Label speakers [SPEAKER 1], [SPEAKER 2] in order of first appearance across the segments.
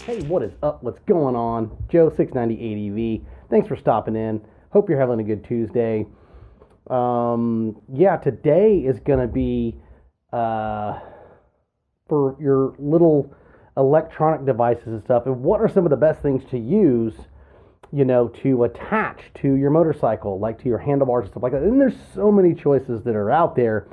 [SPEAKER 1] Hey, what is up? What's going on? Joe 690 ADV. Thanks for stopping in. Hope you're having a good Tuesday. Today is going to be for your little electronic devices and stuff. And what are some of the best things to use, to attach to your motorcycle, like to your handlebars and stuff like that. And there's so many choices that are out there,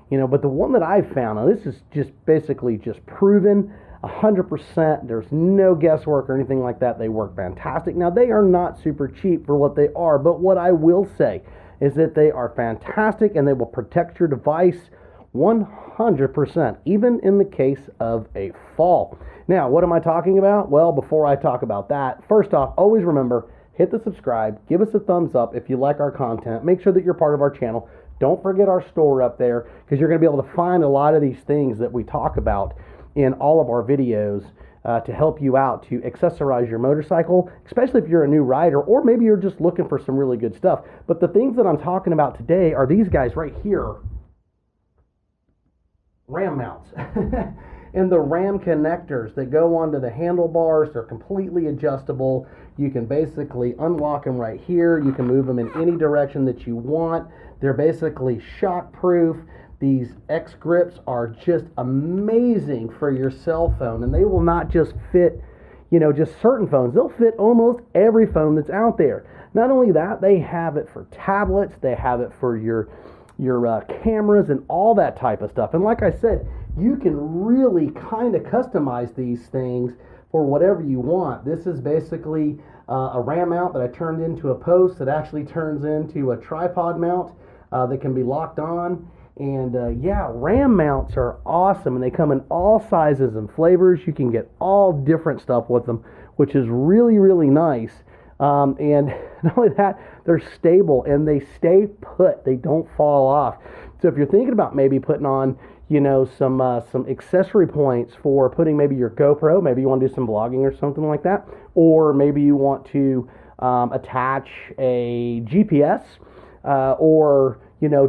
[SPEAKER 1] but the one that I've found, and this is just basically just proven 100%. There's no guesswork or anything like that. They work fantastic. Now, they are not super cheap for what they are, but what I will say is that they are fantastic and they will protect your device 100%, even in the case of a fall. Now, what am I talking about? Well, before I talk about that, first off, always remember, hit the subscribe, give us a thumbs up if you like our content, make sure that you're part of our channel. Don't forget our store up there, because you're going to be able to find a lot of these things that we talk about in all of our videos to help you out to accessorize your motorcycle, especially if you're a new rider or maybe you're just looking for some really good stuff. But the things that I'm talking about today are these guys right here, ram mounts. And the ram connectors that go onto the handlebars, they're completely adjustable. You can basically unlock them right here. You can move them in any direction that you want. They're basically shock proof. These X grips are just amazing for your cell phone, and they will not just fit, just certain phones. They'll fit almost every phone that's out there. Not only that, they have it for tablets, they have it for your cameras and all that type of stuff. And like I said, you can really kind of customize these things for whatever you want. This is basically a ram mount that I turned into a post that actually turns into a tripod mount that can be locked on. And ram mounts are awesome, and they come in all sizes and flavors. You can get all different stuff with them, which is really, really nice. And not only that, they're stable and they stay put. They don't fall off. So if you're thinking about maybe putting on, some accessory points for putting maybe your GoPro, maybe you want to do some vlogging or something like that, or maybe you want to attach a GPS or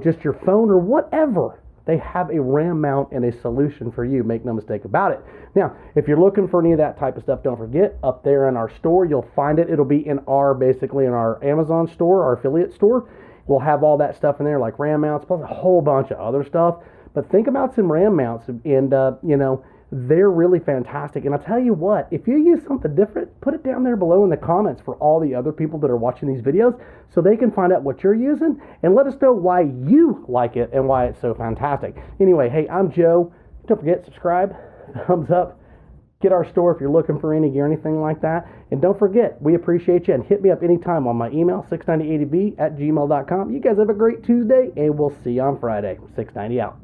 [SPEAKER 1] just your phone or whatever, they have a ram mount and a solution for you. Make no mistake about it. Now, if you're looking for any of that type of stuff, don't forget, up there in our store, you'll find it. It'll be in our Amazon store, our affiliate store. We'll have all that stuff in there, like ram mounts, plus a whole bunch of other stuff. But think about some ram mounts, and they're really fantastic. And I'll tell you what, if you use something different, put it down there below in the comments for all the other people that are watching these videos so they can find out what you're using and let us know why you like it and why it's so fantastic. Anyway, hey, I'm Joe. Don't forget, subscribe, thumbs up, get our store if you're looking for any gear, anything like that. And don't forget, we appreciate you, and hit me up anytime on my email, 690adv@gmail.com. You guys have a great Tuesday, and we'll see you on Friday. 690 out.